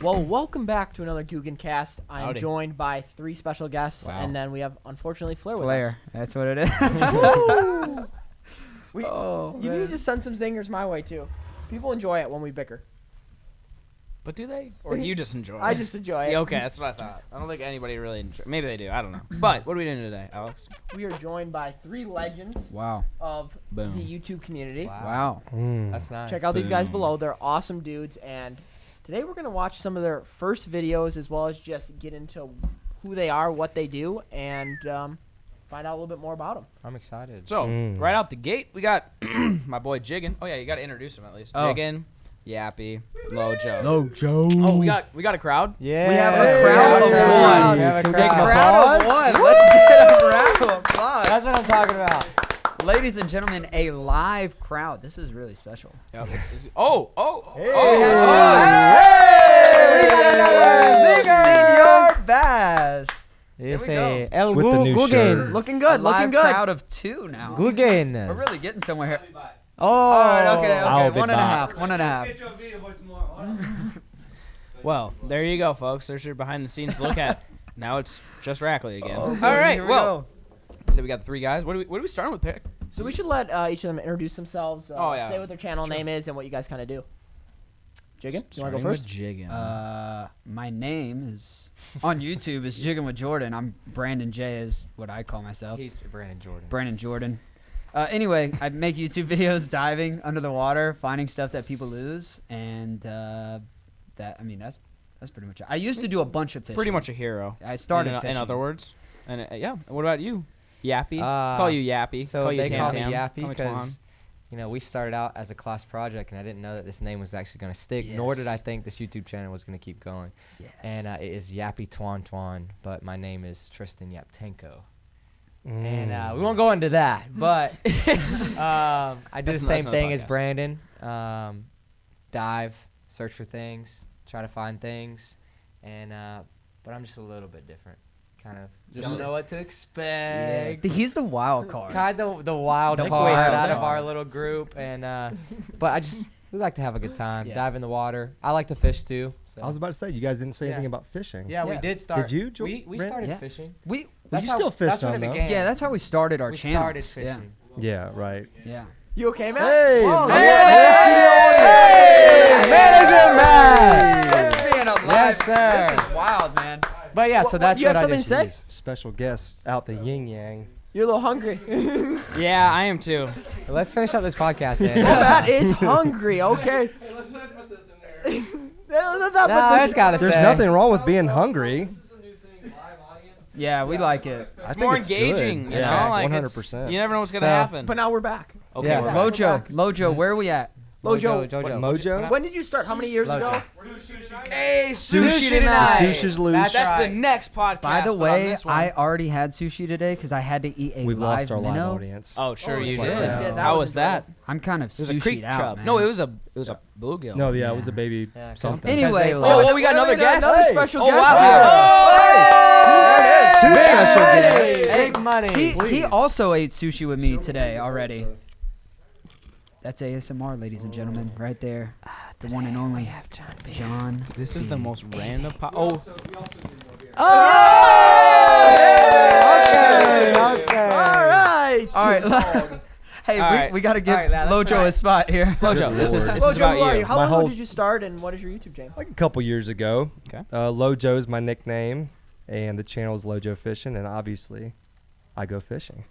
Well, welcome back to another Googancast. I am Howdy. joined by 3 special guests, Wow. and then we have, unfortunately, Flair with us. Flair, that's what it is. You need to send some zingers my way, too. People enjoy it when we bicker. But do they? Or do you just enjoy it? I just enjoy it. Yeah, okay, that's what I thought. I don't think anybody really enjoys. Maybe they do. I don't know. But what are we doing today, Alex? We are joined by 3 legends Wow. of Boom. the YouTube community. Wow. That's nice. Check out these guys Boom. below. They're awesome dudes, and today we're going to watch some of their first videos as well as just get into who they are, what they do, and find out a little bit more about them. I'm excited. So, right out the gate, we got my boy Jiggin. Oh, yeah, you got to introduce him at least. Oh. Jiggin, Yappy, Lojo. Lojo. Oh, we got a crowd? Yeah. We have a crowd of one. We have a The crowd. crowd of one. Let's get a round of applause. That's what I'm talking about. Ladies and gentlemen, a live crowd. This is really special. Yep, Hey, We got another Senior Bass. It's we go. El With the new Googan. shirt. Looking A good, live looking good. crowd of 2 now. Googan. We're really getting somewhere here. Oh. All right, okay. I'll be 1.5. 1.5. Well, there you go, folks. There's your behind-the-scenes look at. Now it's just Rackley again. Oh, All boy, right, here we well, go. so we got the 3 guys. What are we starting with, Pick? So we should let each of them introduce themselves, say what their channel name is, and what you guys kind of do. Jiggin, you want to go first? Jiggin. My name is on YouTube is Jiggin with Jordan. I'm Brandon J is what I call myself. He's Brandon Jordan. Brandon Jordan. Anyway, I make YouTube videos diving under the water, finding stuff that people lose, and that's pretty much it. I used to do a bunch of fishing. Pretty much a hero. I started in fishing. other words. And yeah, what about you? Yappy? Uh, call you Yappy. So call you they Tam call me Tam. Yappy Call me because, Twan. we started out as a class project, and I didn't know that this name was actually going to stick, nor did I Yes. think this YouTube channel was going to keep going. Yes. And it is Yappy Twan, but my name is Tristan Yaptenko. And we won't go into that, but I do the same another thing as podcast. Brandon. Dive, search for things, try to find things, and but I'm just a little bit different. Kind of Just don't a- know what to expect. He's the wild card. Kind of the wild The card wild out of card. our little group, and but we like to have a good time, Yeah. dive in the water. I like to fish too. So. I was about to say, you guys didn't say anything Yeah. about fishing. Yeah, we Yeah. did start. Did you, We Brent? started Yeah. fishing. We That's you how, still fish that's when some, it though. began. yeah, that's how we started our we channel. started fishing. Yeah, right. Yeah. You okay, man? Hey, Whoa, man. Manager Matt! It's being a live. Yes, sir. This is wild, man. But yeah, so that's you have what I something did. to say? Jeez, special guest out the yin yang. You're a little hungry. Yeah, I am too. Let's finish up this podcast, man. Matt is hungry, okay. Let's not put this in there. Let's not Nah, put it's this gotta There's stay. nothing wrong with being hungry. Yeah, we like it. I It's think more it's engaging, good. you Yeah, know? Like 100%. You never know what's going So- to happen. But now we're back. Okay, Yeah. we're Lojo, Lojo, where are we at? Lojo, Jojo. Mojo? when did you start? How many years Lojo. ago? Hey, Sushi tonight. Sushi's loose. That's right. the next podcast. By the but on way, this one- I already had sushi today because I had to eat a We've live lost our live minnow. audience. Oh, sure Oh, you shit. did. Yeah, that How was was that? I'm kind of It was a creek sushi'd out, chub. man. No, it was a bluegill. No, yeah, it was a baby Yeah, 'cause- something. Anyway, they Oh, love- well, we got another guest. Another Hey. special Oh, guest wow. here. Two special money. guests. Big money. He also ate sushi with me today already. That's ASMR, ladies and gentlemen, right there. The one and only John. This is the most random. Oh, Okay. All right. All right. Hey, All right. we got to give All right, let's Lojo try. a spot here. Lojo, this is Lord. Lojo, about who are you. you? How My long ago whole- did you start, and what is your YouTube channel? Like a couple years ago. Okay. Lojo is my nickname, and the channel is Lojo Fishing, and obviously, I go fishing.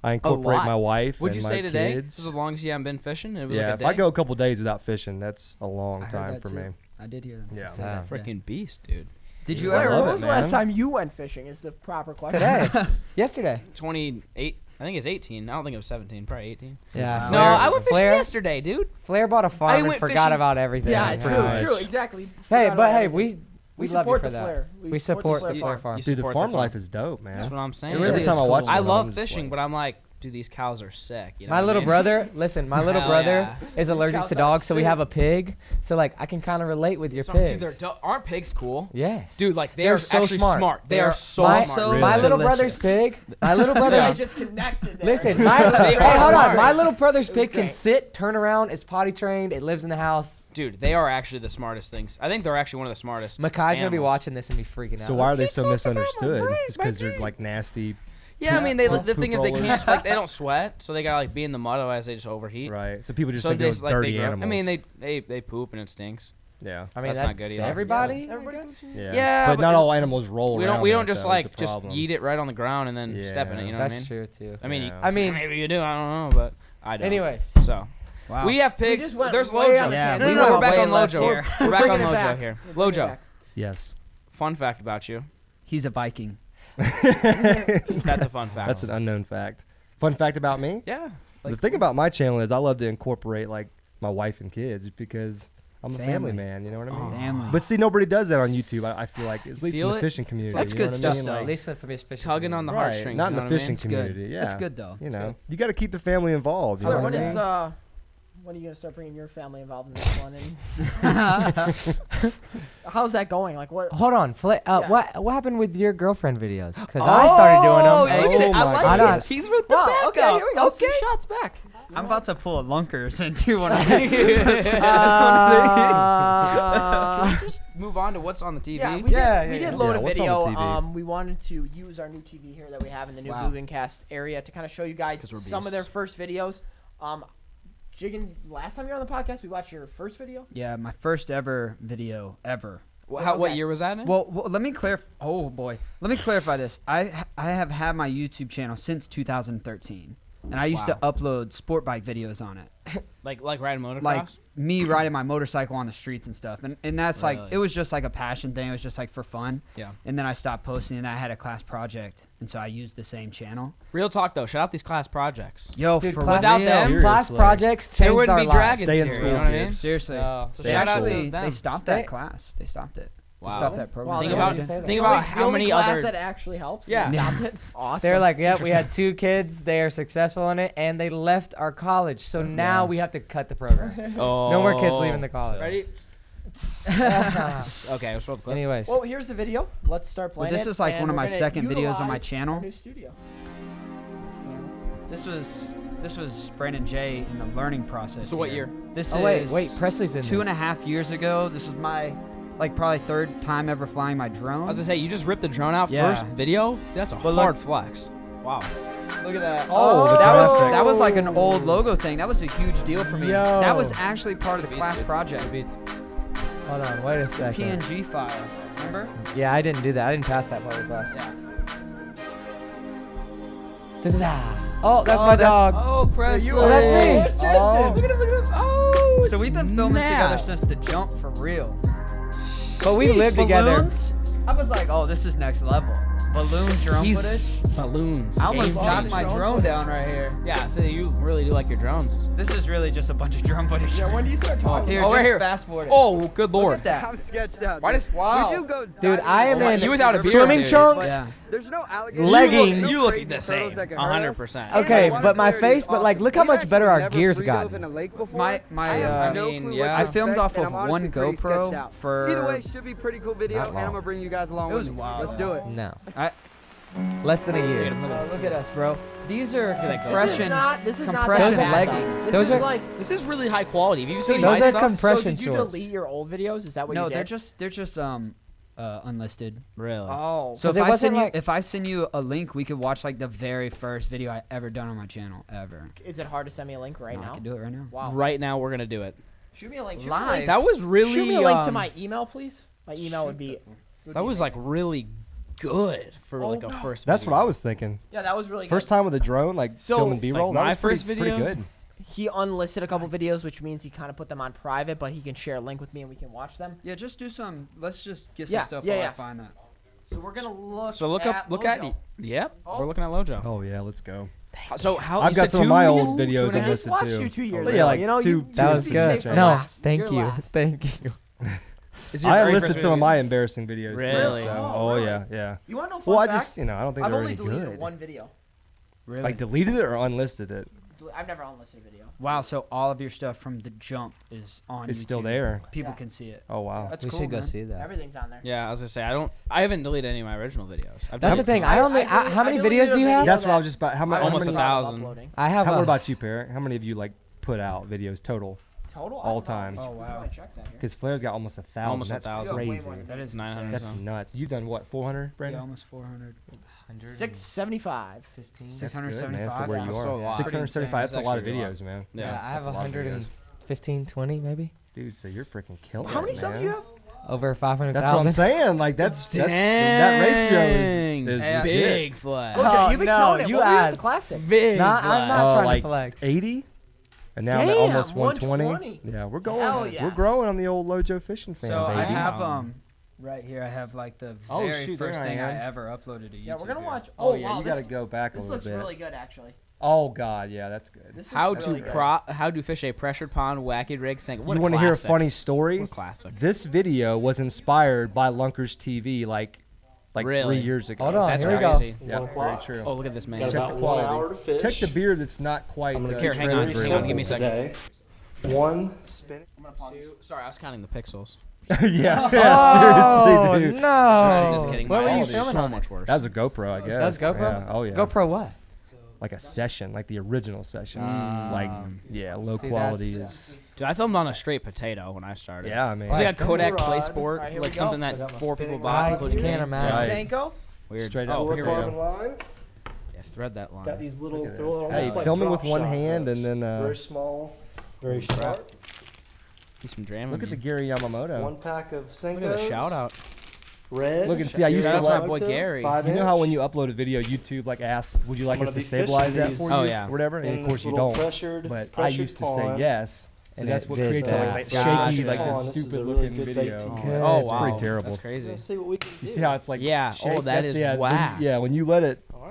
I incorporate lot. my wife Would and you my say today? kids. This is as long as you haven't been fishing. It was Yeah, like a if day. I go a couple days without fishing, that's a long I heard time that for too. me. I did hear that. Yeah. Say Wow. that today. Freaking beast, dude. Did you I Where, ever? love when it, was the last man. time you went fishing? Is the proper question. Today. Yesterday. 28. I think it's 18. I don't think it was 17. Probably 18. Yeah. Wow. No, Flair- I went fishing Flair, yesterday, dude. Flair bought a farm and went forgot fishing- about everything. Yeah, pretty true, much. true, exactly. Hey, Forgot but about hey, everything. we love you support for the that. Flair. We support the Flair Flair farm. farm. You Dude, the support farm the life farm. is dope, That's man. what I'm saying. It really Every is time I cool. watch I them, love I'm just fishing, like- but I'm like, dude, these cows are sick. You know My what I little mean? brother, listen, my little Hell brother yeah. is allergic cows to are dogs, so we sick. have a pig. So like, I can kind of relate with your So, pigs. dude, aren't pigs cool? Yes, Dude, like They're they're so actually smart. They are so my, smart. Really? my little Delicious. brother's pig. My little brother. They just connected there. Listen, my, They hey, are hold on. smart. My little brother's was pig can great. sit, turn around, is potty trained, it lives in the house. Dude, they are actually the smartest things. I think they're actually one of the smartest. Makai's gonna be animals. watching this and be freaking out. So why are they so misunderstood? Just because they're like nasty, Yeah, I mean, the Poop thing is they rollers. can't like they don't sweat, so they gotta like be in the mud, otherwise they just overheat. right? So people just So think they they're just, like, dirty they grow- animals. I mean, they poop and it stinks. yeah, I mean, That's not good either. Everybody. Everybody I guess? yeah, Yeah, but but not it's- all animals roll. We around don't in it, just though, is like the just problem. eat it right on the ground and then step in it. Yeah. You know That's what I mean? true too. I mean, Yeah. I mean, maybe you do. I don't know, but I don't. anyways, So Wow. we have pigs. just went There's way Lojo. on a Yeah, tangent. No, we no, no, went we're back way on left Lojo. here. We're back Bringing on it Lojo back. here. We're bringing it Lojo. back. Yes, Fun fact about you. He's a Viking. That's a fun fact. that's an unknown fact. Fun fact about me: Yeah. the thing about my channel is I love to incorporate like my wife and kids because I'm a family Family. man. You know what I mean? Family. But see, nobody does that on YouTube. I feel like at least in Feel the it? fishing community. That's you know good what I stuff, mean? though. Like, at least for this fishing Tugging on the right, heartstrings. not in you the know what I fishing mean? It's good. community. Yeah, It's good though. You It's know, good. you got to keep the family involved. You Fleur, know when what I is mean? when are you gonna start bringing your family involved in this one? And how's that going? Like what? Hold on, Yeah. what happened with your girlfriend videos? Because I started doing them. look at it. Oh I my like goodness. it. He's with the Wow, back okay, up. here we go. Okay. Some shots back. I'm about to pull a lunkers into one of these. Can we just move on to what's on the TV? Yeah, we did load Yeah, a what's on video. the TV? We wanted to use our new TV here that we have in the new Wow. Googancast area to kind of show you guys 'Cause we're some of their beasts. first videos. Jiggin, last time you were on the podcast, we watched your first video. Yeah, my first ever video ever. What Okay. year was that in? Well, let me clarify. Oh boy, let me clarify this. I have had my YouTube channel since 2013, and I used to upload sport bike videos on it, like riding motocross? like me riding my motorcycle on the streets and stuff. And that's like Really? it was just like a passion thing. It was just like for fun. Yeah. And then I stopped posting, and I had a class project, and so I used the same channel. Real talk though, shout out these class projects. Yo, Dude, for class, without real. them, class Seriously. projects There changed wouldn't our be lives. dragons Stay in here, school, you know what I mean? kids. Seriously. So So They shout out actually to them. they stopped Stay- that class. They stopped it. Wow. They stopped that program. Wow, Think yeah, about you say that. think The about only- how the only many class other that actually helps. Yeah. They stopped it. Awesome. They're like, yep, we had 2 kids. They are successful in it, and they left our college. So now we have to cut the program. Oh. No more kids leaving the college. Ready? Okay, let's roll the clip. Anyways, Well, here's the video. Let's start Well, playing this it, is like and one of we're my gonna second videos on my utilize channel. our new studio. This was Brandon J in the learning process. So what here. year? This oh is wait, Presley's in 2.5 years ago. This is my probably 3rd time ever flying my drone. I was gonna say you just ripped the drone out Yeah. first video. That's a But hard flex. Wow. Look at that. Oh, the graphic. that was like an old logo thing. That was a huge deal for me. Yo. That was actually part of the Beats, class dude. project. Hold on, wait a second. PNG file. Remember? Yeah, I didn't do that. I didn't pass that part of the class. Yeah. Da-da-da. Oh, that's Oh, my that's- dog. Oh, Presley. Oh, that's me. Oh. Look at him. Look at him. Oh. So we've been filming snap. together since the jump for real. But we live together. Balloons? I was like, oh, this is next level. Balloon drone footage. Balloons. I almost Game knocked change. my drone down right here. Yeah, so you really do like your drones. This is really just a bunch of drone footage. Yeah, when do you start talking? Here, Oh, just right here. fast forward it. Oh, good Look lord. at that. I'm sketched out. Why does Wow. We do go Dude, I am Oh, in you without a beard, swimming dude. trunks. Yeah. There's no alligators. Leggings. no You look crazy the turtles same. that can hurt us. 100%. Okay, And but my water clarity face, is but like, awesome. look how We've much better our actually gear's never gotten. pre-dove in a lake before. My I have no mean, clue yeah. what to I filmed expect, off and of I'm one honestly pretty GoPro sketched out. for- Either way, should be pretty cool video, Not and long. I'm gonna bring you guys along. It was with me. wild. Let's do it. No. I- Less than a year. Look at us, bro. These are that go. compression. This is not compression that bad, leggings. though. Those This is are- like. This is really high quality. Have you seen Those my are stuff? compression So did you shorts. delete your old videos? Is that what No, you did? they're just unlisted. Really? Oh. So 'Cause if it I wasn't send you like- if I send you a link, we could watch like the very first video I ever done on my channel ever. Is it hard to send me a link right No, I now? can do it right now. Wow. Right now, we're gonna do it. Shoot me a link. Live. That was really. Shoot me a link to my email, please. My email would be. That was like really good for like a first. That's video. what I was thinking. Yeah, that was really First good. time with a drone, like So, filming B-roll. like that my was first pretty videos? good. He unlisted a couple videos, which means he kind of put them on private, but he can share a link with me and we can watch them. Yeah, just do some. Let's just get some Yeah, stuff yeah, while yeah. I find that. So we're gonna look. So look at Lojo. Yep, Oh. we're looking at Lojo. Oh yeah, let's go. So how I've you got said some of two- my old two videos and a I half? listed just watched too. you 2 years Yeah, ago. like you know, two- you, That you was say good. for No, last. thank You're you. last. Thank you. Is your I very enlisted first some of video- my embarrassing videos. Really? Too, so. Oh, Oh really? yeah, yeah. You want to know a fun Well, I fact? just I don't think I've they're only any deleted good. one video. Really? Like deleted it or unlisted it? I've never unlisted a video. Wow. So all of your stuff from the jump is on. It's YouTube. still there. People Yeah. can see it. Oh wow. That's we cool. should go man. see that. Everything's on there. Yeah, I was gonna say I haven't deleted any of my original videos. I've That's done the thing. some. I only. how many videos do you have? That's what I was just about. How many? Almost how a many, thousand. I have. what about you, Parrot? How many of you like put out videos total? Total? All I don't know. time. Oh, wow. I checked that here. Because Flair's got almost 1,000. Almost That's 1,000. Way crazy. more than That is 900 insane. That's some. nuts. You've done what? 400, Yeah, Brandon? almost 400. 675. 15. That's good, man, 675. for where Yeah, you that's still a are. lot. 675. That's a That's lot of actually a lot. videos, man. Yeah, I have that's a lot of videos. 115, 20 maybe. Dude, so you're freaking killing How many us, subs man. do you have? Over 500,000. That's what I'm saying. Like that's that ratio Dang. is Hey, legit. Big flag. Okay, you've been no, killing it. you What were you at asked. the classic? Big. Nah, I'm not trying like to flex. 80, and now I'm at Damn, almost 120. 120. Yeah, we're going. Hell yeah. We're growing on the old Lojo fishing fan, So baby. I have right here. I have like the Oh, very shoot, there first I thing I am. ever uploaded to YouTube. Yeah, we're gonna here. watch. Oh, Oh, yeah, wow, you got to this, go back a this little looks bit. really good, actually. Oh God, yeah, that's good. This How looks to really good. how to fish a pressured pond, wacky rig sink. What You want to hear a funny story? What a classic. This video was inspired by Lunkers TV, like Really? 3 years ago. Hold on, That's here we go. crazy. Yeah, very true. Oh, look at this man. Got Check about the 1 quality. hour to fish. Check the beard that's not quite. I'm gonna Here, keep hang it on, very hang on, give me a simple second. today. One spinning. Sorry, I was counting the pixels. yeah, Oh, seriously, dude. no. Just kidding. What My were you quality is filming so on? much worse. That was a GoPro, I guess. That was GoPro? Yeah. Oh yeah. GoPro what? Like a session, like the original session. Like yeah, low See, quality that's- is. Dude, I filmed on a straight potato when I started. Yeah, I mean. It was like a Right. Kodak Rod. play sport, Alright, here like we something go. I that got my 4 people spinning bought, rod. including Can't me. imagine. Senko? Weird. Straight oh, up here we carbon go. line. Yeah, thread that line. Got these little, Look at they're this. almost Hey, like filming with drop one shot hand hooks. and then very small, very sharp. Do some jamming. look at the Gary Yamamoto. One pack of Senkos. Look at the shout out. Red. Look and see, I used to That's my love- boy Gary. You know how when you upload a video, YouTube like asks, "Would you like I'm us to gonna be stabilize fishing that these for you?" Oh, yeah. Or whatever. And in of course this you little don't. pressured But I used to say pond. yes, and And that's it what did creates that. like Gotcha. shaky, like Oh, this this is a stupid really looking good bait video. to Oh, keep. Good. Oh, it's wow. pretty terrible. That's crazy. Let's see what we can do. You see how it's like Yeah, shake? oh, that That's is yeah, whack. Yeah, when you let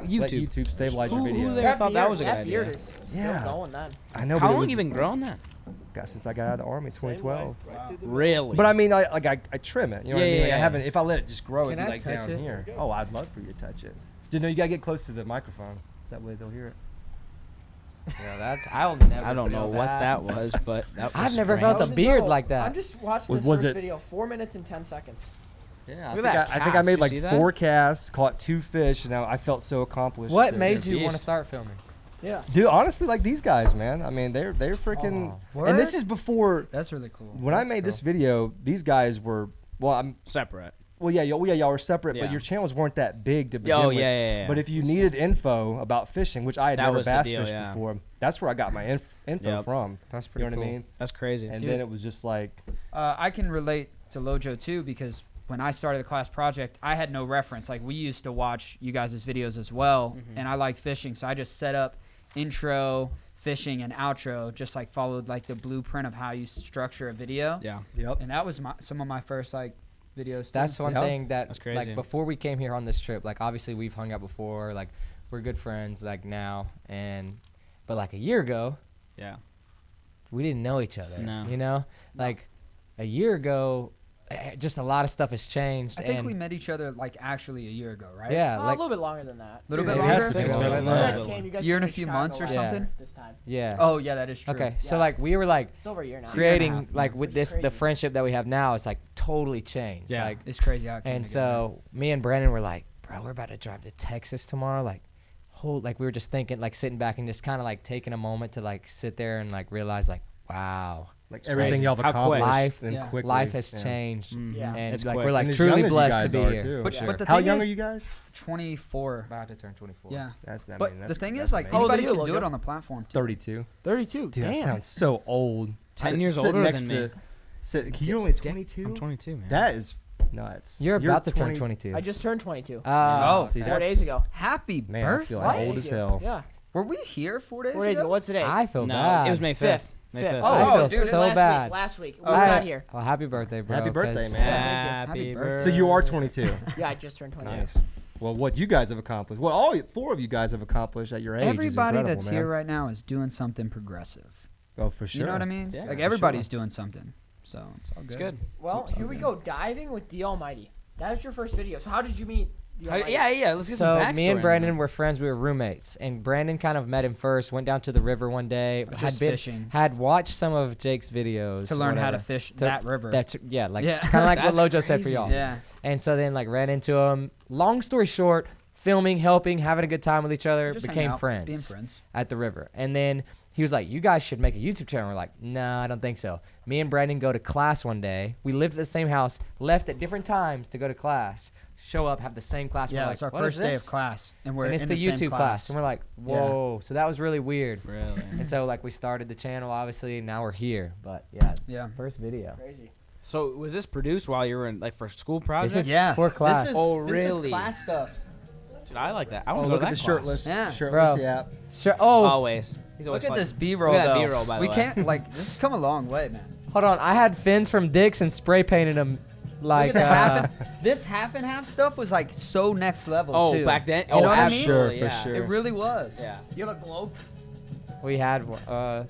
YouTube. YouTube stabilize your Who video. there thought that was a good that beard idea? is still Yeah. going then. I know. How but it long was, you been growing that? God, since I got out of the army, 2012. Really? But I mean, I trim it. You know what I Yeah, mean? Like, yeah, I yeah. haven't. If I let it just grow, Can it'd be I like touch down it? here. Oh, I'd love for you to touch it. You know, you gotta get close to the microphone. That way they'll hear it. Yeah, that's. I will never. I don't know feel what that was, but that was I've never strange. felt a beard like that. I'm just watching Was- this was first it- video. 4 minutes and 10 seconds. Yeah, Look at that I think I cast. made You like see that? 4 casts, caught 2 fish, and now I felt so accomplished. What that- made you Beast. want to start filming? Yeah. Dude, honestly, like these guys, man. I mean, they're freaking. Oh, and this word? is before That's really cool. when I That's made this cool. video. These guys were separate. yeah, y'all were separate, Yeah. but your channels weren't that big to begin Oh, with. yeah. But if you needed info about fishing, which I had That never was the bass deal, fished yeah. before, that's where I got my info Yep. from. That's You pretty know what cool. I mean? That's crazy. And Dude. then it was just like, I can relate to Lojo too because when I started the class project, I had no reference. Like we used to watch you guys' videos as well, and I like fishing, so I just set up intro, fishing, and outro, just like followed like the blueprint of how you structure a video. Yeah. yep. And that was some of my first like videos. That's too. one Yeah. thing that, That's crazy. like, before we came here on this trip, like, obviously we've hung out before, like, we're good friends, like, now, but, like, a year ago, Yeah. we didn't know each other, No. you know? Like, a year ago, just a lot of stuff has changed, I think and, we met each other like actually a year ago, right? yeah, a like, little bit longer than that. Little It bit has longer. to be Think so, longer right? than You that. guys came. You guys Year came and a to few Chicago months or last something? This time. yeah. Oh yeah, that is true. Okay, so, Yeah. like, we were, like, It's over a year now. creating, half, like, yeah. with Which this, is the crazy. friendship that we have now, it's, like, totally changed, Yeah. like, It's crazy how it came and together. so, me and Brandon were like, bro, we're about to drive to Texas tomorrow, like, like, we were just thinking, like, sitting back and just kind of, like, taking a moment to, like, sit there and, like, realize, like, wow, Like It's everything crazy. y'all have How quick. accomplished Life- and Yeah. quickly. life has Yeah. changed, Yeah. and It's like quick. we're like And as truly young as you blessed guys to be are, here. too. But- Sure. but the How thing young is- are you guys? 24. About to turn 24. Yeah. That's I But mean, the that's- thing that's is, like, amazing. old are anybody you, can do it Logan? on the platform too. 32. 32. Dude, that Damn. sounds so old. 10 years Sitting older next than me. You're only 22. I'm 22, man. That is nuts. You're about to turn 20 22. I just turned 22. Oh, See, 4 that's- days ago. Happy Man, I feel like birthday! old as hell. Yeah. Were we here 4 days 4 days ago. What's today? I feel no, bad. it was May 5th. May 5th. Oh, I Oh, feel dude, so last bad. Week, last week. We Oh, were yeah. not here. Well, happy birthday, bro. Happy birthday, 'cause- man. Happy Happy birthday. So you are 22. Yeah, I just turned 22. Nice. Well, what you guys have accomplished, what all 4 of you guys have accomplished at your age, Everybody is incredible, that's man. here right now is doing something progressive. Oh, for sure. You know what I mean? Yeah, like for everybody's sure. doing something. So it's all good. It's good. Well, So here we good. go. Diving with the Almighty. That was your first video. So how did you meet you want, like- Yeah. Let's get So some backstory me and on Brandon that. were friends. We were roommates, and Brandon kind of met him first. Went down to the river one day. Just fishing. Had watched some of Jake's videos To learn how to whatever. fish To- that river. Kind of like That's what Lojo said for crazy. y'all. Yeah. And so then like ran into him. Long story short, filming, helping, having a good time with each other, Just hang became out, friends Being friends. at the river. And then he was like, "You guys should make a YouTube channel." We're like, "No, I don't think so." Me and Brandon go to class one day. We lived at the same house, left at different times to go to class. Show up, have the same class. Yeah, we're it's like, our "What is first day this?" of class, and we're And it's in the same YouTube class. And we're like, "Whoa!" So that was really weird. Really. And so like we started the channel, obviously, and now we're here. But yeah, Yeah. first video. Crazy. So was this produced while you were in for school projects? This is Yeah. for class. This is, Oh, this really? is class stuff. Dude, I like that. I Oh, want to look go at to the that shirtless. class. Yeah. Shirtless, Bro. yeah. Sure. Oh, Always. He's always Look at fun. this B-roll, Look at that though. B-roll, by the we way. can't, like, this has come a long way, man. hold on. I had fins from Dick's and spray painted them. Like Look at the this half and half stuff was, like, so next level, Oh, too. back then? You know what I mean? Sure, for yeah. sure. It really was. Yeah. You have a globe? we had Is that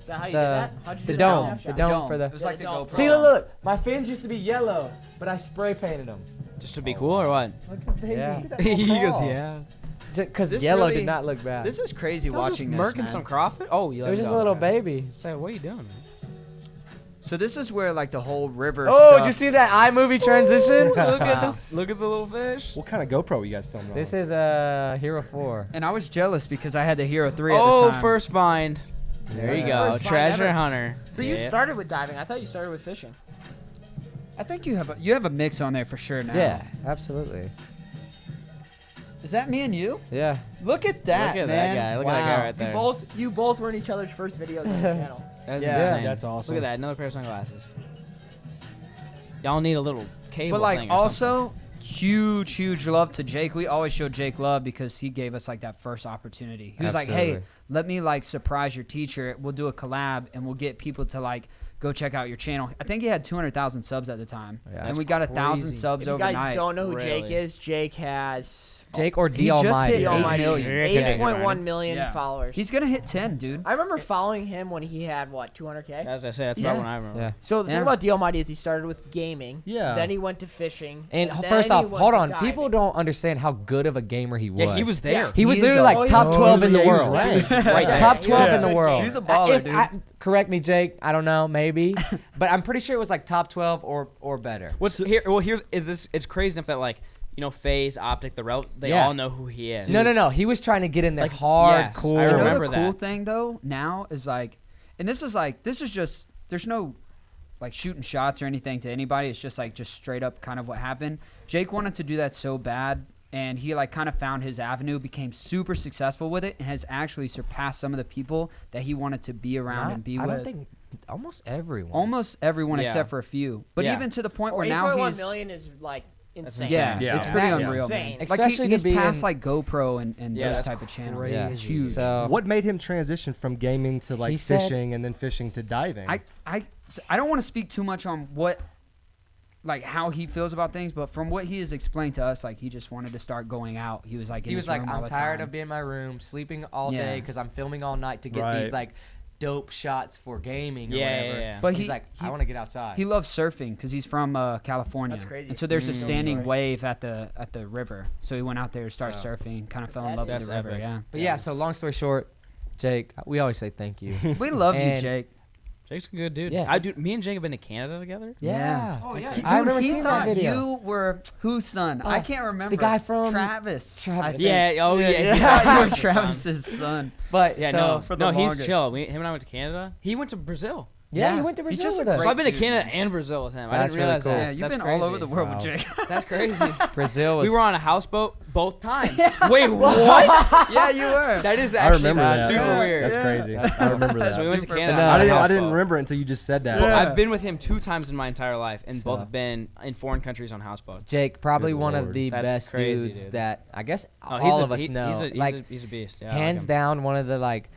how you did the that? How'd you the do dome, that? the dome for the. It was like the Yeah, the dome. GoPro. See, look, my fins used to be yellow, but I spray painted them. Just to be cool or what? Look at the baby. Yeah. Look at that little He goes, crawl. yeah. Because This yellow really- did not look bad. This is crazy watching this, Murking man. some crawfish? Oh, you it let was just a go. little Okay. baby. So what are you doing, man? So this is where, like, the whole river Oh, stuff. did you see that iMovie transition? Look at this. Look at the little fish. What kind of GoPro you guys filmed on? This is a Hero 4. And I was jealous because I had the Hero 3 at the Oh, time. first find. There you go. First find Treasure ever. hunter. So you Yeah. started with diving. I thought you started with fishing. I think you have a mix on there for sure now. Yeah, absolutely. Is that me and you? Yeah. Look at that, Look at man. that guy. Look at that guy Wow. right there. You both were in each other's first videos on the channel. That's Yeah. insane. That's awesome. Look at that. Another pair of sunglasses. Y'all need a little cable But like thing or something. also huge love to Jake. We always show Jake love because he gave us like that first opportunity. He was like, "Hey, Absolutely. let me like surprise your teacher. We'll do a collab and we'll get people to like go check out your channel." I think he had 200,000 subs at the time, Yeah, and that's we got 1,000 crazy. subs If you overnight. guys don't know who Jake Really? is, Jake has Jake or He D just Almighty. hit the 8 almighty million. 8.1 million Yeah. followers. He's gonna hit 10, dude. I remember following him when he had what 200K. As I said, that's Yeah. about when I remember. Yeah. So the Yeah. thing about D Almighty is he started with gaming. Yeah. Then he went to fishing. And then first he off, went hold to on. diving. People don't understand how good of a gamer he was. Yeah, he was there. He was He is literally a- like Oh, top he's- 12 in the he was world. ranked. Right, Yeah, top he 12 was in the a good world. He's a baller, dude. Correct me, Jake. I don't know, maybe, but I'm pretty sure it was like top 12 or better. What's here? Well, it's crazy enough that like FaZe, Optic, they Yeah. all know who he is. No. He was trying to get in there Like, hard, yes, cool. I You know remember the cool that. thing though now is like, and this is just there's no like shooting shots or anything to anybody. It's just straight up kind of what happened. Jake wanted to do that so bad, and he like kind of found his avenue, became super successful with it, and has actually surpassed some of the people that he wanted to be around and be I with. don't think almost everyone. Almost everyone Yeah. except for a few, but Yeah. even to the point Oh, where now 8.1 he's million is like insane. yeah, Yeah. it's Yeah. pretty That's unreal. insane. Man. Like Especially to he's be past in- like GoPro and Yeah, those that's type of channels. crazy. Yeah, it's huge. So What made him transition from gaming to like He said- fishing and then fishing to diving? I don't want to speak too much on what like how he feels about things, but from what he has explained to us, like he just wanted to start going out. He was like, in he was his like, room all I'm the tired time. of being in my room, sleeping all Yeah. day because I'm filming all night to get Right. these like dope shots for gaming or Yeah, whatever. yeah. But he's he- like, I he- want to get outside. He loves surfing because he's from California. That's crazy. And so there's a Mm. standing Sorry. wave at the river. So he went out there to start So- surfing, kind of fell in That love with is the river. epic. Yeah. But yeah, so long story short, Jake, we always say thank you. We love you, And- Jake. Jake's a good dude. Yeah. Me and Jake have been to Canada together. Yeah. Oh yeah. Dude, I remember he seeing that thought video. you were whose son? I can't remember. guy from Travis. Travis. I think. Yeah. Oh yeah. He he thought you were was Travis's son. But Yeah. so, no. for the No. He's longest. chill. Him and I went to Canada. He went to Brazil. yeah, he Yeah. went to He's Brazil just a with us. So I've been to Great dude, Canada man. and Brazil with him. I That's didn't realize really cool. that. Yeah, you've That's been crazy. all over the world Wow. with Jake. That's crazy. Brazil was. We were on a houseboat both times. Wait, what? Yeah, you were. That is I actually remember that. super Yeah. weird. That's crazy. I remember that. So we went to Super Canada. fun. on a I didn't houseboat. remember it until you just said that. Well, Yeah. I've been with him 2 times in my entire life, and both So- have been in foreign countries on houseboats. Jake, probably Good one of Lord. the That's best crazy, dudes dude. that I guess Oh, all of us know. He's a beast. Yeah, I hands like him. down, one of the like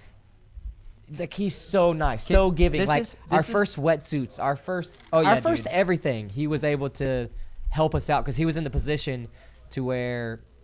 he's so nice, so giving. this Like is- our this is- first wetsuits, our first, Oh, yeah, our first dude. everything. He was able to help us out because he was in the position to where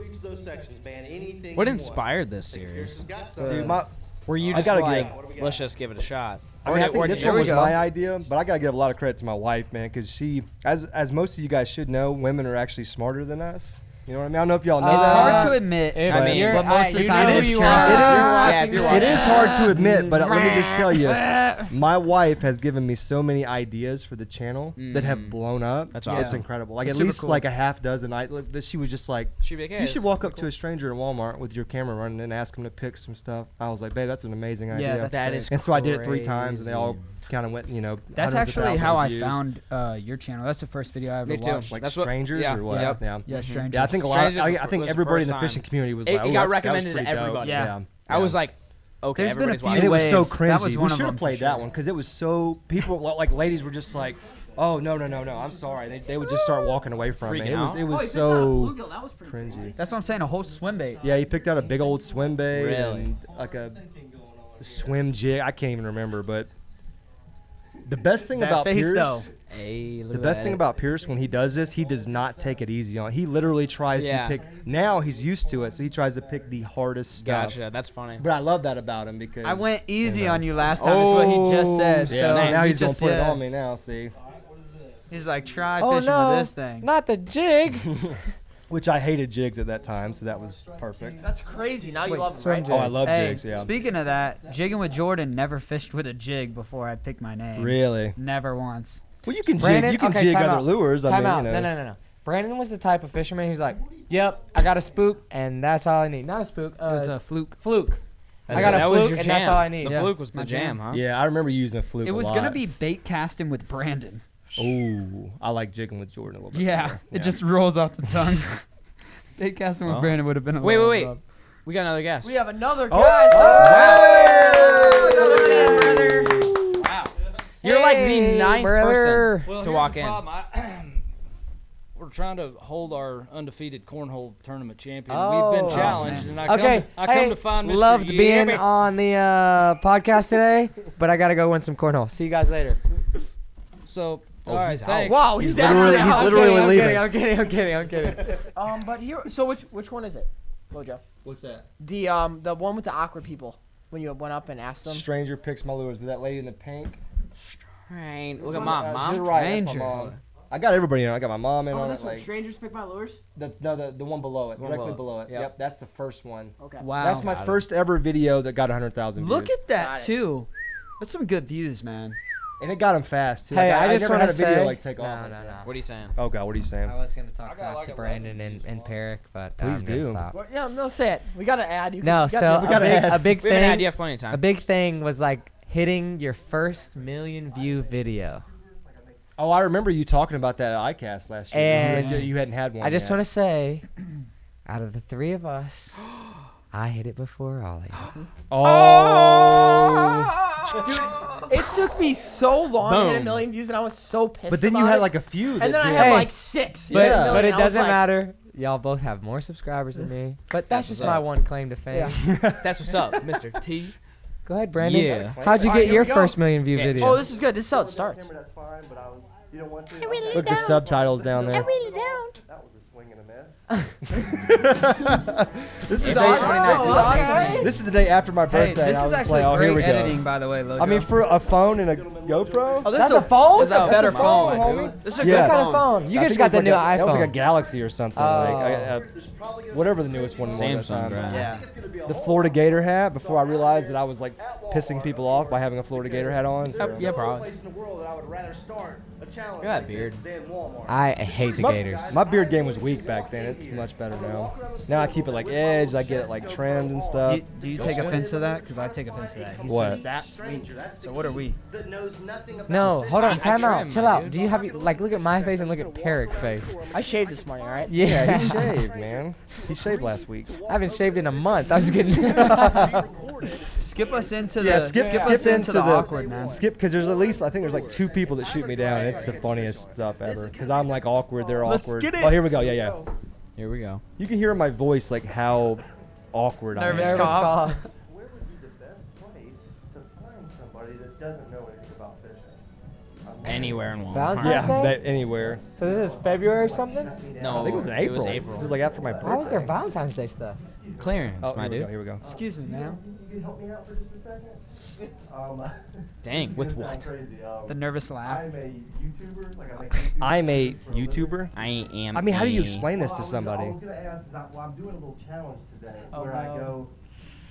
of each of those sections, man. Anything. What you inspired this want. If series? Pierce has got some. Dude, my Were you I just gotta like, What do we got? let's just give it a shot? I mean, I think this There one we was go. my idea, but I gotta give a lot of credit to my wife, man, because she, as most of you guys should know, women are actually smarter than us. You know what I mean? I don't know if y'all know It's that. hard to admit. If I mean, you're- but most of the you time know it's who you true. are. It is. Yeah, if you're It watching. is hard to admit, but let me just tell you, my wife has given me so many ideas for the channel that have blown up. That's It's awesome. incredible. Like It's at super least cool. like a half dozen. That she was just like, She'd be like, hey, you should it's walk up cool. to a stranger in Walmart with your camera running and ask him to pick some stuff. I was like, babe, that's an amazing idea. Yeah, that's That great. is And so I did it 3 times, and they all crazy. kind of went, That's hundreds of actually thousands how of I views. found your channel. That's the first video I ever Me too. watched. Like That's what- strangers yeah, or what? yep. Yeah. Yeah, strangers. Yeah, I think a lot. Strangers I was think the everybody in first the fishing time. community was It- like, it "Oh, got that was recommended to pretty dope." everybody. Yeah. I was like, okay, There's been a everybody's few And watching. it was so waves. That was cringy. one We of should have them for played that sure. one because it was so people like ladies were just like, "Oh no, I'm sorry." They would just start walking away from it. Freaking It was out? it was Oh, so that was pretty cringy. That's what I'm saying. A whole swim bait. Yeah, he picked out a big old swim bait Really? and like a swim jig. I can't even remember, but the best thing That about face, Pierce. though. Hey, look The at best that. thing about Pierce when he does this, he does not take it easy on. He literally tries Yeah. to pick. Now he's used to it, so he tries to pick the hardest stuff. Gotcha. That's funny. But I love that about him because I went easy you know. on you last time. Is what he just said. Yeah, so so now he he's gonna just- put it yeah. on me now. See, He's like, try Oh fishing no, with this thing. not the jig. which I hated jigs at that time, so that was perfect. That's crazy. Now you Wait, love them, swim right? jig. Oh, I love Hey, jigs. Yeah, speaking of that, jigging with Jordan never fished with a jig before I picked my name. really. Never once. Well, you can Brandon- jig. You can okay, jig time other out. lures. I Time mean, out. No. Brandon was the type of fisherman who's like, "Yep, I got a spook, and that's all I need." Not a spook. It was a fluke. fluke. That's got a that was fluke, your and jam. that's all I need, The yeah. fluke was the My jam, jam. huh? Yeah, I remember using a fluke. It was a gonna lot. be bait casting with Brandon. Ooh, I like jigging with Jordan a little bit. Yeah, better. it just rolls off the tongue. Bait casting Well. with Brandon would have been a Wait, lot wait, of wait. love. We got another guest. We have another Oh, guy. Wow. You're like the Hey, ninth brother. person to walk in. We're trying to hold our undefeated cornhole tournament champion. Oh. We've been challenged, and I Okay, come to find Mr. loved being Yammy. on the podcast today, but I gotta go win some cornhole. See you guys later. So, Oh, all right, he's out. thanks. Wow, he's literally- actually he's out. literally I'm leaving. kidding, I'm kidding. But here, so which one is it, Mojo? What's that? The one with the awkward people when you went up and asked them. Stranger picks my lures, but that lady in the pink. Right. Look at mom. To the Mom. right, that's my Stranger. mom. I got everybody in. I got my mom in Oh, on this it. one. Like Strangers pick my lures. the one below it, One directly below below it. Yep. Yep, that's the first one. Okay. Wow. That's my first ever video that got 100,000 views. Look at that Got it. too. That's some good views, man. and it got him fast too. Hey, Like, I just never wanna had a video say- like take off. No. What are you saying? Oh God, what are you saying? I was gonna talk got back like to 11 Brandon and Perrick, but Please I'm gonna do. stop. Well, yeah, no, say it. We got to add. You No, you got so to- We gotta add- a big We haven't had thing. you have plenty of A time. big thing was like hitting your first million view video. Oh, I remember you talking about that at ICAST last year. And you hadn't had one. I just yet. want to say, out of the three of us, I hit it before Ollie. Oh. It took me so long to hit a Boom. million views, and I was so pissed. But then you about had it. like a few. and that then I did. had Hey. like 6. But, Yeah. but it And I was doesn't like- matter. Y'all both have more subscribers than me. But that's just what's my up. one claim to fame. That's what's up, Mr. T. Go ahead, Brandon. Yeah. How'd you All right, get here your we go. first million view Yeah. video? Oh, this is good. This is how it starts. That's fine, but you don't want to. Look at the subtitles down there. That was a swing and a miss. This is Hey, awesome. Brandon, This is awesome. This is the day after my Hey, birthday. this I is was actually like, oh, here great we go. editing, by the way, Lojo. I mean, for a phone and a GoPro. Oh, this That's is a phone? This is a That's better a phone, phone, homie. This is a Yeah. good What kind phone. of phone? You I just think got it the was new like iPhone. That was like a Galaxy or something. Whatever the newest one was. at the Samsung, time. right? Yeah. The Florida Gator hat. Before I realized that I was like pissing people off by having a Florida Gator hat on. So. Yeah, probably. Place in the world that I would rather start a challenge Look at that like beard. this than Walmart. I hate the Gators. My beard game was weak back then. It's much better now. Now I keep it like edged. I get it like trimmed and stuff. Do you take offense to that? Because I take offense to that. He What? says that. So what are we? That knows nothing about No, hold on, time out, trim, chill my out. dude. Do you have like look at my face and look at Perrick's face? I shaved this morning, all right? Yeah, he shaved, man. He shaved last week. I haven't shaved in a month. I'm just kidding. Skip us into Yeah, the skip us into the awkward, man. Skip, because there's at least I think there's like 2 people that shoot me down. And it's the funniest stuff ever. Because I'm like awkward, they're awkward. Oh, here we go. Yeah. Here we go. You can hear in my voice like how awkward Nervous I am. Nervous call. where would be the best place to find somebody that doesn't know anything about fishing? Anywhere in Walmart. Valentine's Yeah, Day? that, anywhere. So this is February or something? No, I think it was in April. It was April. This was like after my birthday. Why was there Valentine's Day stuff? Clearance, Oh, my here we go. dude. Here we go. Excuse me, ma'am. You can help me out for just a second? Dang, with It's gonna what? sound crazy. The nervous laugh. I'm a YouTuber. Like I make YouTube I'm a for a living. YouTuber. I am. I mean, how do you a- explain this Well, to I somebody? was gonna ask. I'm doing a little challenge today Oh, where I no. go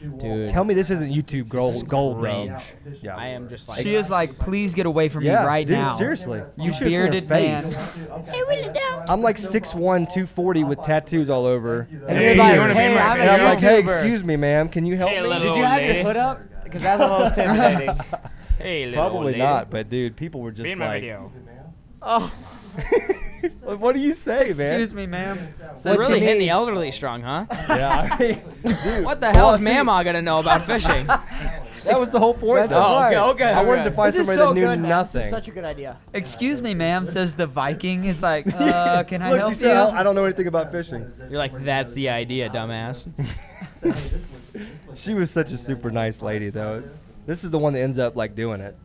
to Dude. Tell me this isn't YouTube gold, gold though. cringe. Yeah. I am just like. She is like, please get away from Yeah, me right dude, now. seriously. You should have seen her bearded man. face. I really don't. I'm like 6'1", 240 with tattoos all over. And Hey, you're like, you wanna be hey, my I'm And I'm a like, hey, YouTuber. excuse me, ma'am, can you help Hey, me? little- Did you have your lady. hood up? Because that's a little intimidating. Hey, little Probably lady. not, but dude, people were Be just in my like, video. Oh. what do you say, man? Excuse me, ma'am. So really hitting the elderly strong, huh? Yeah, I mean, dude, What the hell well, is see, Mama gonna know about fishing? That was the whole point, That's though. all right. okay. I wanted to find This is somebody so that knew good, man. This nothing. is such a good idea. Excuse me, ma'am, says the Viking. It's like, can I Look, help she said, you? I don't know anything about fishing. You're like, that's the idea, dumbass. She was such a super nice lady, though. This is the one that ends up like doing it.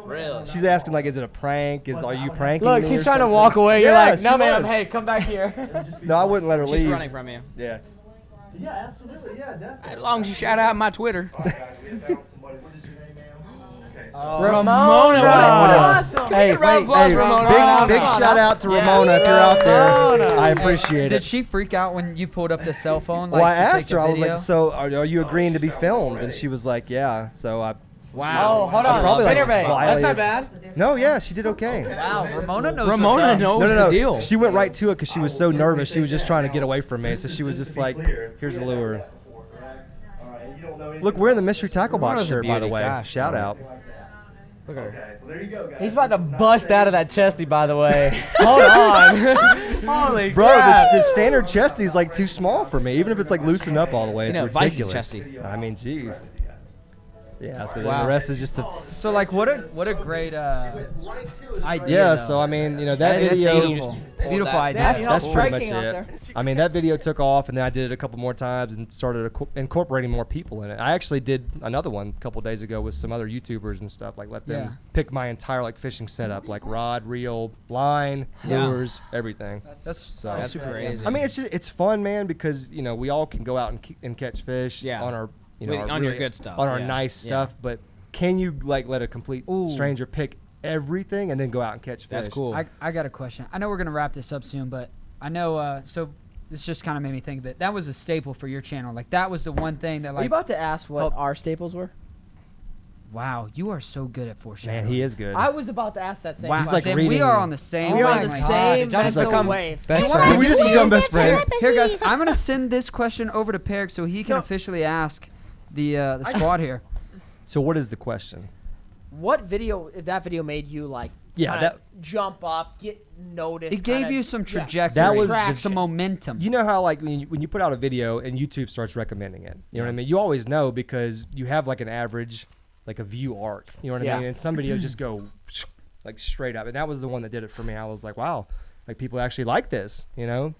Really? She's asking like, is it a prank? Are you pranking Look, me she's or trying to something? walk away. You're Yeah, like, no, she ma'am. was. Hey, come back here. No, I wouldn't let her She's leave. running from you. Yeah. Yeah, absolutely. Yeah, definitely. As long as you shout out my Twitter. All right, guys, we have found somebody. What is your name, ma'am? Okay, so Ramona, what awesome. Hey, a round of applause, Ramona. big shout out to Ramona if you're out there. Ramona. I appreciate Did it. she freak out when you pulled up the cell phone? Like, Well, I to take asked her. a I was video? like, "So, are you agreeing to be filmed?" And she was like, "Yeah." So I. Oh, hold I'm on. probably, like, Spinnerbait. That's violated- not bad. No, yeah, she did okay. wow, Ramona knows. Ramona what's up. knows No, the no, deal. no. She went right to it because she was so nervous. She was just trying to get away from me. So she was just like, "Here's a lure." all right, you don't know anything Look, we're in the mystery tackle box Ramona's a shirt, by the beauty. way. Gosh, Shout darn out. Look at her. Okay, well, there you go, guys. He's about to This is not bust safe. out of that chesty, by the way. Hold on. Holy Bro, crap. the standard chesty is like too small for me. Even if it's like loosened up all the way, it's You know, Viking ridiculous. chesty. I mean, jeez. Yeah. So then Wow. the rest is just the. So like, what a great idea. Yeah. though. So I mean, that That's video. insane. You just pulled Beautiful that. idea. That's help pretty much striking out it. there. I mean, that video took off, and then I did it a couple more times and started incorporating more people in it. I actually did another one a couple days ago with some other YouTubers and stuff. Like, let them Yeah. pick my entire like fishing setup, like rod, reel, line, Yeah. lures, everything. That's So That's super crazy. I mean, it's fun, man, because we all can go out and catch fish Yeah. on our our On your really- good stuff, on our yeah. nice Yeah. stuff. But can you like let a complete Ooh. stranger pick everything and then go out and catch fish? That's cool. I got a question. I know we're gonna wrap this up soon, but I know. So this just kind of made me think of it. That was a staple for your channel. Like that was the one thing that Are you like. about to ask what helped- our staples were? Wow, you are so good at foreshadowing. Man, he is good. I was about to ask that same Wow, He's like then we reading- are on the same. We're on the wavelength. same Did y'all just mental become wave. best You wanna friends? we just become best friends. Here, guys, I'm gonna send this question over to Perk so he can No. officially ask the squad here. So what is the question? What video, if that video made you like Yeah, kinda that- jump up, get noticed? It gave kinda- you some yeah. trajectory. That was the- some momentum. You know how like when you put out a video and YouTube starts recommending it, you know what I mean? You always know because you have like an average, like a view arc. You know what I Yeah. mean? And some videos just go like straight up, and that was the one that did it for me. I was like, wow, like people actually like this,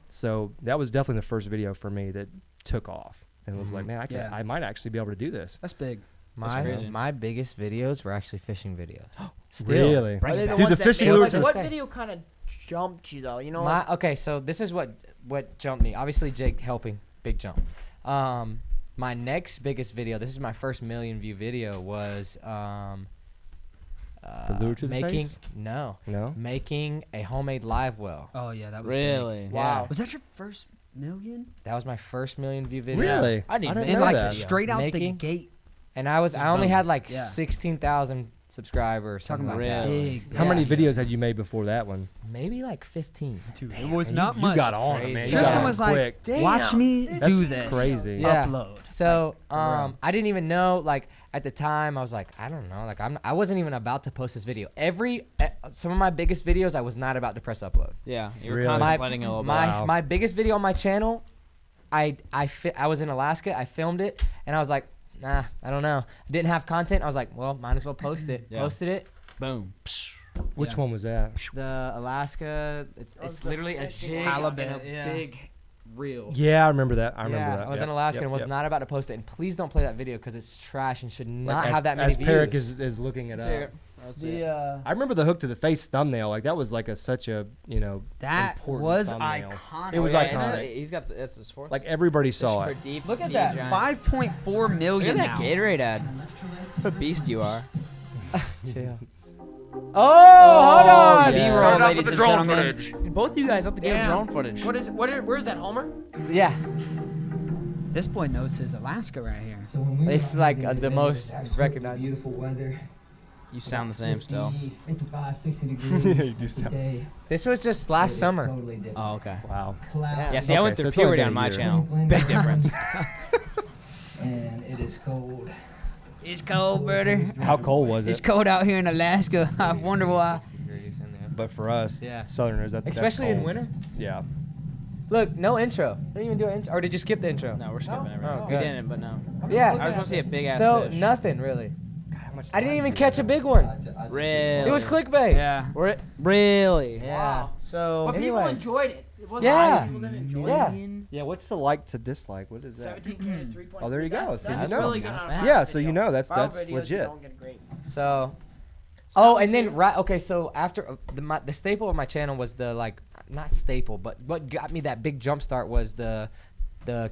So that was definitely the first video for me that took off, and was like, man, Yeah. I might actually be able to do this. That's big. crazy. My biggest videos were actually fishing videos. Still. Really? Are they the Dude, ones the that fishing made- lure like, to- what video kind of jumped you though? You know, Okay, so this is what jumped me. Obviously, Jake helping, big jump. My next biggest video, this is my first million view video, was The lure to the making face? no No. a homemade live well. Oh yeah, that was Really? Big. Wow. Was that your first million? That was my first million view video. Really? I didn't didn't And know like that. straight out the Making- gate. And I only boom. had like Yeah. 16,000 subscribers, Talking something about like that. Really? big. How many Yeah. videos had you made before that one? Maybe like 15. It was Man, not you much. got on it, man. You Tristan got on was like, quick. "Watch me That's do this." crazy. Yeah. Upload. So around. I didn't even know, like at the time I was like, I don't know, like I wasn't even about to post this video. Some of my biggest videos I was not about to press upload. Yeah, you were Really? contemplating a little bit. My biggest video on my channel, I was in Alaska, I filmed it, and I was like, nah, I don't know. I didn't have content. I was like, well, might as well post it. Yeah. Posted it. Boom. Which Yeah. one was that? The Alaska, it's the literally a fishing jig halibut, and a yeah. big reel. Yeah, I remember that. I remember Yeah, that. I was Yep, in Alaska yep, and was yep. not about to post it. And please don't play that video because it's trash and should not Like have that many as Perrick views. is looking it Check up. it. That's The it. I remember the hook to the face thumbnail. Like that was like such a That important was thumbnail. iconic. It was yeah, iconic. He's got that's his fourth. Like everybody saw For it. deep Look at sea that, giant. 5.4 Look million at that now. Gatorade ad. What a beast you are. Chill. Oh, hold on. yeah. B-roll, ladies and gentlemen. Dude, both of you guys up the game Damn. drone footage. What is it? Where's that Homer? Yeah. This boy knows his Alaska right here. So when we It's were like, hunting the today, most it's absolutely recognized- beautiful weather. You sound the same still. 55, 60 You degrees do sound- today. This was just It last is summer. Totally different. Oh, okay. Wow. Cloud, Yeah, see, I went Okay, through so it's only puberty been on a my year. channel. Big difference. and it is cold. It's cold, brother. How cold was It's it? cold out here in Alaska. I wonder why. But for us, Yeah. Southerners, that's Especially that's in cold. winter. Yeah. Look, no intro. Didn't even do an intro. Or did you skip the intro? No, we're skipping everything. Oh, We good. didn't, but no. Yeah. I just want to see a big ass So fish. nothing really. How much I didn't time even do catch a you big one. Really? It was clickbait. Yeah. Really? Yeah. Wow. So But people anyway. enjoyed it. It wasn't Yeah. like people didn't enjoy Yeah. it. have? Yeah, what's the like to dislike? What is that? 17K to 3.3. Oh, there you go. That's, So you that's know. really good on a Yeah, viral so you video. know that's Viral videos, you legit. don't get great. So. Oh, and then right. Okay, so after the staple of my channel was the like not staple, but what got me that big jump start was the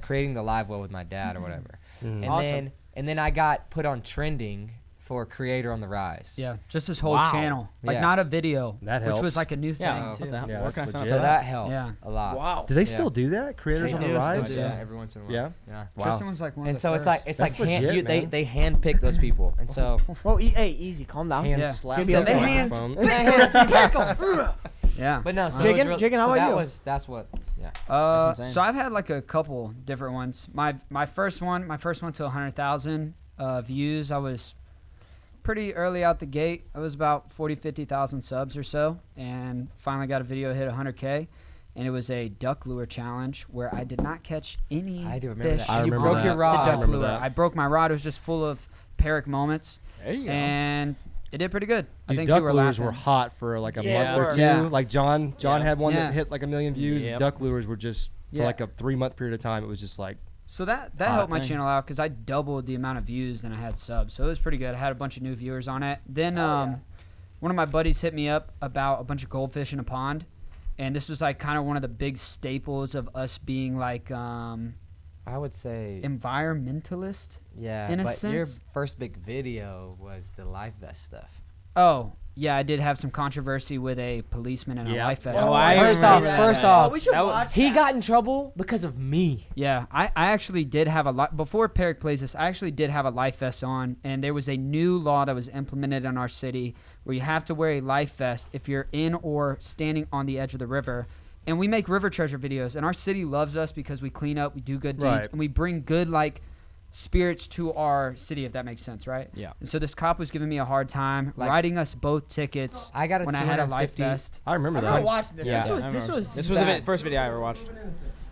creating the live well with my dad or whatever, Mhm. and then I got put on trending for creator on the rise. Yeah, just his whole Wow. channel. Like Yeah. not a video, That which helps. was like a new thing Yeah. too. What the hell? Yeah, Where can I that's sign up So for that helped Yeah. a lot. Wow. Do they Yeah. still do that? Creators They on the do rise? still do Yeah. that every once in a while. Yeah. Yeah. Wow. Tristan was like one of And the so first. it's like That's hand, legit, they man. they handpick those people, and so Whoa, hey, easy, calm down. Hand Yeah. slap Give me the a hand. microphone. Yeah. but no. So Jiggin, it was real- Jiggin, how so about that you? was that's what. Yeah. That's insane. So I've had like a couple different ones. My first one to 100,000 views. I was pretty early out the gate. I was about 50,000 subs or so, and finally got a video hit 100K. And it was a duck lure challenge where I did not catch any I do remember fish. that. I You remember broke your that. rod. I The duck remember lure. that. I broke my rod. It was just full of Peric moments, There you go. and it did pretty good. I Dude, think duck you were lures laughing. were hot for like a Yeah, month or they two. were. Yeah. Like John Yeah. had one Yeah. that hit like 1 million views. Yep. Duck lures were just Yeah. for like a 3-month period of time. It was just like So that Hot helped my thing. channel out because I doubled the amount of views than I had subs. So it was pretty good. I had a bunch of new viewers on it. Then one of my buddies hit me up about a bunch of goldfish in a pond. And this was like kind of one of the big staples of us being like I would say. environmentalist. Yeah. in a but your sense. first big video was the life vest stuff. Oh, yeah, I did have some controversy with a policeman in a Yeah. life vest. Oh, I First remember off, that. first Oh, off, we should That was- watch he that. got in trouble because of me. Yeah, I actually did have a lot before Peric plays this. I actually did have a life vest on, and there was a new law that was implemented in our city where you have to wear a life vest if you're in or standing on the edge of the river. And we make river treasure videos, and our city loves us because we clean up, we do good deeds, Right. and we bring good like spirits to our city, if that makes sense, right? Yeah. And so this cop was giving me a hard time, Like- writing us both tickets I got a when I had a life 250 vest. I remember I remember that. watching this. Yeah. This was I this remember. was This was the first video I ever watched.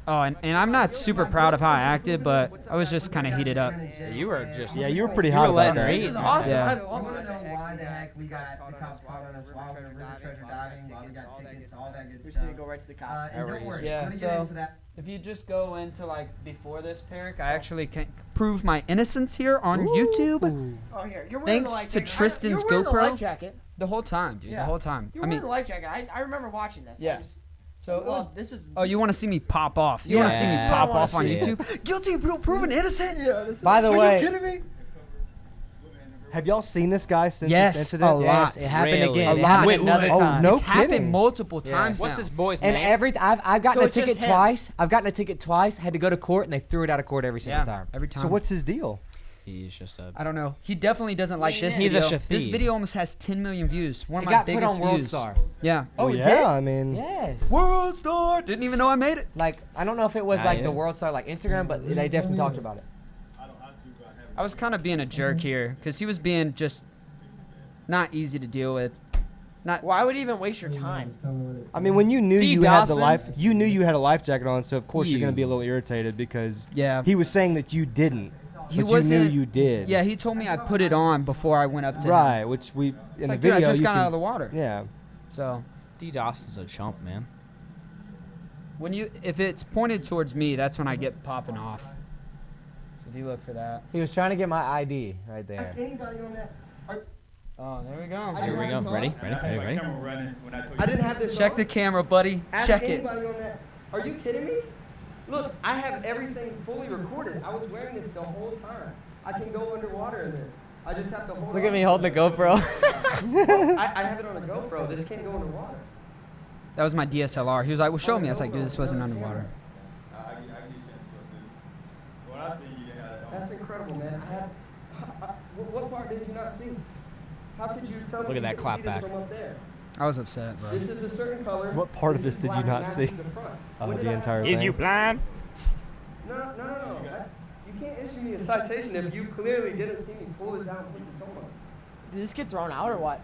Oh, and I'm not super proud of how I acted, but I was just kind of heated up. You were just. Yeah, you were pretty You hot were about letting her that. eat. This is awesome. Yeah. I love I this. don't know why the heck we got the cops caught on us while we were river treasure diving, while we got tickets, all that good We're stuff. just gonna go right to the cop. And don't worry, Yeah, let me so- get into that. If you just go into like before this, Peric, I actually can prove my innocence here on YouTube Oh, here. You're wearing Thanks the life to jacket. Tristan's You're wearing the GoPro. life jacket. the whole time, dude. Yeah. The whole time. You're I wearing mean, the life jacket. I remember watching this. Yeah. so it was, This is. oh, you want to see me pop off? You want to see me Yeah. pop I wanna off on see it. YouTube? Guilty of proven innocent? Yeah, this is. By the Are way, you kidding me? Have y'all seen this guy since Yes, this incident? a yes, lot. it happened Really? again. A It lot. happened Wait, another what? time. Oh, no It's happened kidding. multiple Yeah. times What's now. this boy's And name? I've gotten So a it's just ticket him. twice. I've gotten a ticket twice. Had to go to court, and they threw it out of court every single time. every time. So what's his deal? He's just a. I don't know. He definitely doesn't like this He's a video. shatheed. This video almost has 10 million views. One It of my got put biggest on World views. Star. Yeah. Oh, it yeah, did? I mean, Yes. World Star. Didn't even know I made it. Like I don't know if it was Not like yet. the World Star, like Instagram, but they definitely talked about it. I was kind of being a jerk here because he was being just not easy to deal with. Why would you even waste your time? I mean, when you knew D. you had the Dawson? you knew you had a life jacket on, so of course you're You. gonna be a little irritated because Yeah. he was saying that you didn't, He but you knew wasn't- you did. Yeah, he told me I put it on before I went up to him. Right, which we in It's the like, video dude, I just you got can, out of the water. Yeah. So D. Dawson's a chump, man. if it's pointed towards me, that's when I get popping off. So if you look for that. He was trying to get my ID right there. Ask anybody on that. Oh, there we go. Here we go. Ready? I didn't have this. Check the camera, buddy. Check it. Are you kidding me? Look, I have everything fully recorded. I was wearing this the whole time. I can go underwater in this. I just have to hold. Look at me holding the GoPro. I have it on a GoPro. This can't go underwater. That was my DSLR. He was like, well, show me. I was like, dude, this wasn't underwater. That's incredible, man. What part did you not see? How could you tell me? Look at that you clap see this back. from up there? I was upset, bro. This is a certain color. What part of this did you not see? The entire thing. Is you blind? No. You can't issue me a citation if you clearly didn't see me pull this out and put this on. Did this get thrown out or what?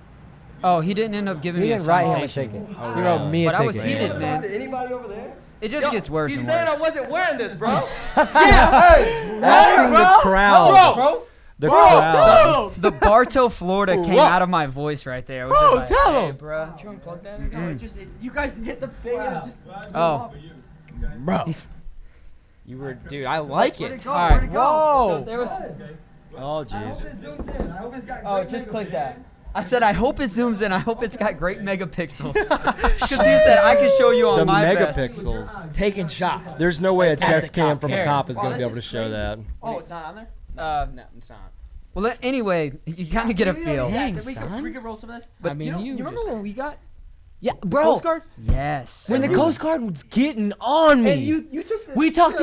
Oh, he didn't end up giving He me a didn't write him a citation. ticket. Oh, He wrote really? me a But I was ticket. heated, man. To anybody over there? It just gets worse He and said I worse. wasn't wearing this, bro. Asking the crowd. The crowd. The Bartow, Florida came out of my voice right there. It was just like, tell hey, him. bro. Did you unplug that? No, it just you guys hit the thing and it just. Oh. Bro. You were, dude, I like Where'd it. it go? All Where'd right. it go? Whoa. So there was. Oh, jeez. I hope it zooms in. I hope it's got Oh, great just megapixels. click that. I said, I hope it zooms in. I hope it's got great megapixels. Because he said, I can show you on The my best. megapixels. Taking shots. There's no way a chest the cam cop from a here. cop is Oh, going to be this able to is show crazy. that. Oh, it's not on there. No, it's not. Well, anyway, you kind of get a feel. Dang, we son. can roll some of this. I mean, you remember just- when we got Yeah, bro. Coast Guard? Yes. When the Coast Guard was getting on me. And you took the. we talked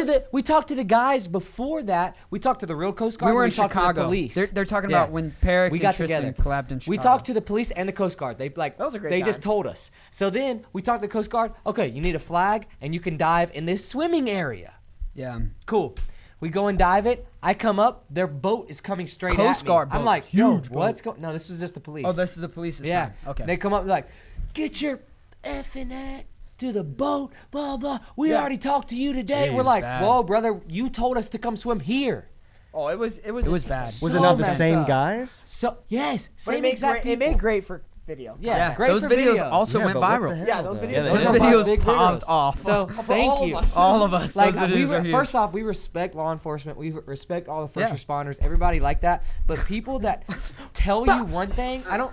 to the guys before that. We talked to the real Coast Guard. we were in talked to Chicago. the police. They're talking Yeah. about when Perrick We and got Tristan together. collabed in Chicago. We talked to the police and the Coast Guard. They That was a great They time. just told us. So then we talked to the Coast Guard. Okay, you need a flag and you can dive in this swimming area. Yeah. Cool. We go and dive it. I come up. Their boat is coming straight Coast at me. Guard I'm boat. like, Huge yo, what's going? No, this was just the police. Oh, this is the police this yeah. time. Okay. They come up like, get your effing act to the boat. Blah blah. We Yeah. already talked to you today. Jeez, We're like, bad. whoa, brother, you told us to come swim here. Oh, it was It was bad. Was So it not the messed same up. guys? So yes, But same it made exact. great, it made great for video. Yeah, Yeah. great Those for videos video. also Yeah, went but what viral. the hell, Yeah, those though? videos. Yeah, they Those did. videos Big popped videos. off. So For thank all you. of us. All of us. Like those videos are huge. first off, we respect law enforcement. We respect all the first Yeah. responders. Everybody like that. But people that tell you one thing, I don't.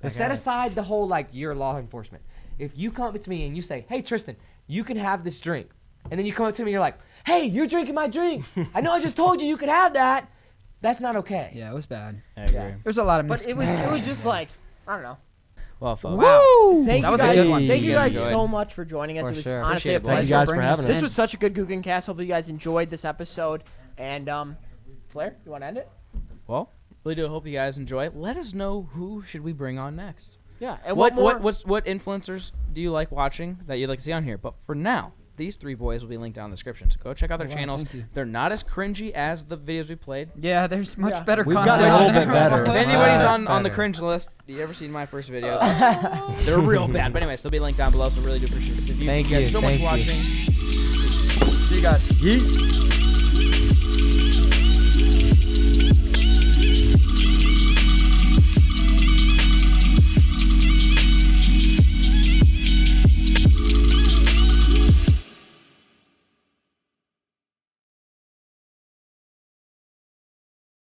Set aside the whole like you're law enforcement. If you come up to me and you say, "Hey Tristan, you can have this drink," and then you come up to me and you're like, "Hey, you're drinking my drink. I know I just told you could have that." That's not okay. Yeah, it was bad. I agree. There's a lot of But it was miscommunication. just like I don't know. Well, folks. Woo! Thank That you was a guys. good one. Thank you You guys guys enjoyed. so much for joining us. For It was sure. honestly a Appreciate it. Thank you pleasure. guys for having us. This was such a good Googan cast. Hopefully you guys enjoyed this episode. And Flair, you want to end it? Well, really do hope you guys enjoy. Let us know who should we bring on next. Yeah. And What more? what influencers do you like watching that you'd like to see on here? But for now, these three boys will be linked down in the description. So go check out their wow, channels. thank you. They're not as cringy as the videos we played. Yeah, there's much Yeah. better We've content. gotten a little bit better. If anybody's Much on the better. cringe list, you ever seen my first videos? They're real bad. But anyways, they'll be linked down below. So really do appreciate it. Thank you guys you, so much thank for you. watching. See you guys. Yeet.